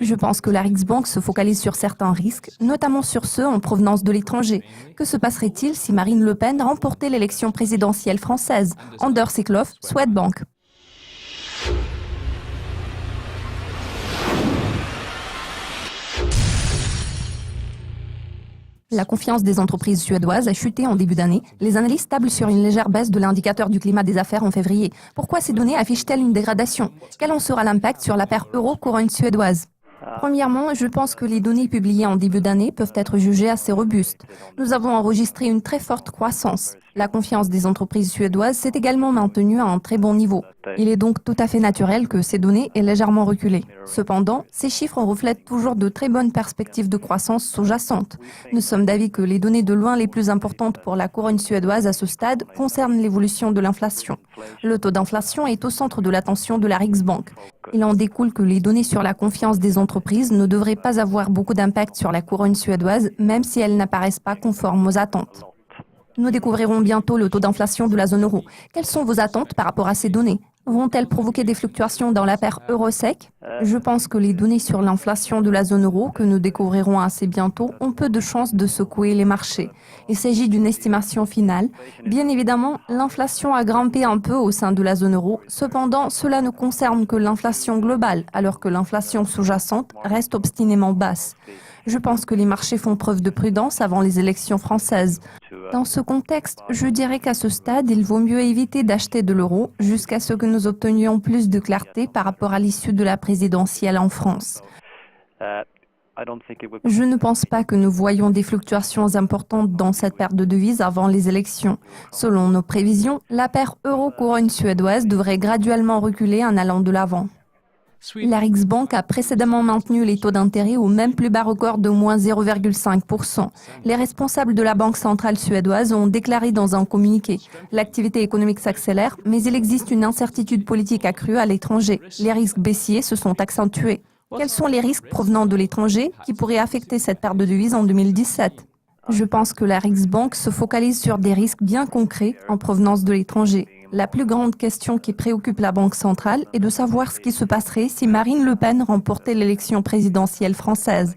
Je pense que la Riksbank se focalise sur certains risques, notamment sur ceux en provenance de l'étranger. Que se passerait-il si Marine Le Pen remportait l'élection présidentielle française? Anders Eklof, Swedbank. La confiance des entreprises suédoises a chuté en début d'année. Les analystes tablent sur une légère baisse de l'indicateur du climat des affaires en février. Pourquoi ces données affichent-elles une dégradation? Quel en sera l'impact sur la paire euro-couronne suédoise? Premièrement, je pense que les données publiées en début d'année peuvent être jugées assez robustes. Nous avons enregistré une très forte croissance. La confiance des entreprises suédoises s'est également maintenue à un très bon niveau. Il est donc tout à fait naturel que ces données aient légèrement reculé. Cependant, ces chiffres reflètent toujours de très bonnes perspectives de croissance sous-jacentes. Nous sommes d'avis que les données de loin les plus importantes pour la couronne suédoise à ce stade concernent l'évolution de l'inflation. Le taux d'inflation est au centre de l'attention de la Riksbank. Il en découle que les données sur la confiance des entreprises ne devraient pas avoir beaucoup d'impact sur la couronne suédoise, même si elles n'apparaissent pas conformes aux attentes. Nous découvrirons bientôt le taux d'inflation de la zone euro. Quelles sont vos attentes par rapport à ces données? Vont-elles provoquer des fluctuations dans la paire euro-sec? Je pense que les données sur l'inflation de la zone euro, que nous découvrirons assez bientôt, ont peu de chances de secouer les marchés. Il s'agit d'une estimation finale. Bien évidemment, l'inflation a grimpé un peu au sein de la zone euro. Cependant, cela ne concerne que l'inflation globale, alors que l'inflation sous-jacente reste obstinément basse. Je pense que les marchés font preuve de prudence avant les élections françaises. Dans ce contexte, je dirais qu'à ce stade, il vaut mieux éviter d'acheter de l'euro jusqu'à ce que nous obtenions plus de clarté par rapport à l'issue de la présidentielle en France. Je ne pense pas que nous voyons des fluctuations importantes dans cette paire de devises avant les élections. Selon nos prévisions, la paire euro-couronne suédoise devrait graduellement reculer en allant de l'avant. La Riksbank a précédemment maintenu les taux d'intérêt au même plus bas record de moins 0,5%. Les responsables de la Banque centrale suédoise ont déclaré dans un communiqué « L'activité économique s'accélère, mais il existe une incertitude politique accrue à l'étranger. Les risques baissiers se sont accentués. » Quels sont les risques provenant de l'étranger qui pourraient affecter cette paire de devises en 2017? Je pense que la Riksbank se focalise sur des risques bien concrets en provenance de l'étranger. La plus grande question qui préoccupe la Banque centrale est de savoir ce qui se passerait si Marine Le Pen remportait l'élection présidentielle française.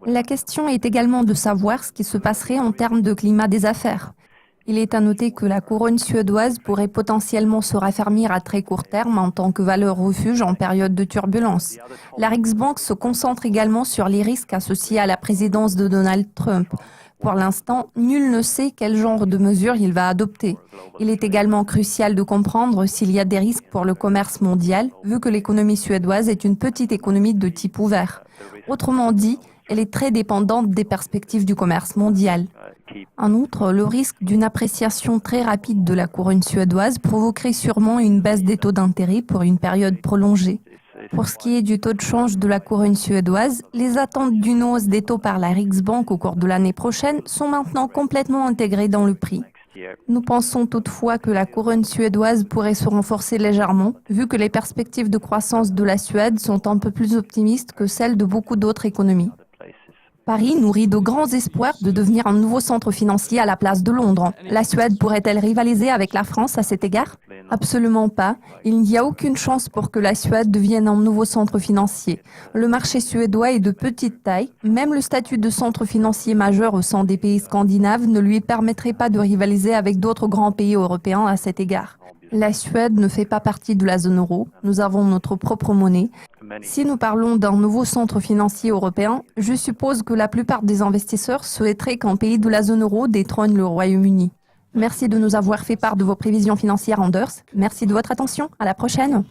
La question est également de savoir ce qui se passerait en termes de climat des affaires. Il est à noter que la couronne suédoise pourrait potentiellement se raffermir à très court terme en tant que valeur refuge en période de turbulence. La Riksbank se concentre également sur les risques associés à la présidence de Donald Trump. Pour l'instant, nul ne sait quel genre de mesures il va adopter. Il est également crucial de comprendre s'il y a des risques pour le commerce mondial, vu que l'économie suédoise est une petite économie de type ouvert. Autrement dit, elle est très dépendante des perspectives du commerce mondial. En outre, le risque d'une appréciation très rapide de la couronne suédoise provoquerait sûrement une baisse des taux d'intérêt pour une période prolongée. Pour ce qui est du taux de change de la couronne suédoise, les attentes d'une hausse des taux par la Riksbank au cours de l'année prochaine sont maintenant complètement intégrées dans le prix. Nous pensons toutefois que la couronne suédoise pourrait se renforcer légèrement, vu que les perspectives de croissance de la Suède sont un peu plus optimistes que celles de beaucoup d'autres économies. Paris nourrit de grands espoirs de devenir un nouveau centre financier à la place de Londres. La Suède pourrait-elle rivaliser avec la France à cet égard? Absolument pas. Il n'y a aucune chance pour que la Suède devienne un nouveau centre financier. Le marché suédois est de petite taille. Même le statut de centre financier majeur au sein des pays scandinaves ne lui permettrait pas de rivaliser avec d'autres grands pays européens à cet égard. La Suède ne fait pas partie de la zone euro. Nous avons notre propre monnaie. Si nous parlons d'un nouveau centre financier européen, je suppose que la plupart des investisseurs souhaiteraient qu'un pays de la zone euro détrône le Royaume-Uni. Merci de nous avoir fait part de vos prévisions financières, Anders. Merci de votre attention. À la prochaine.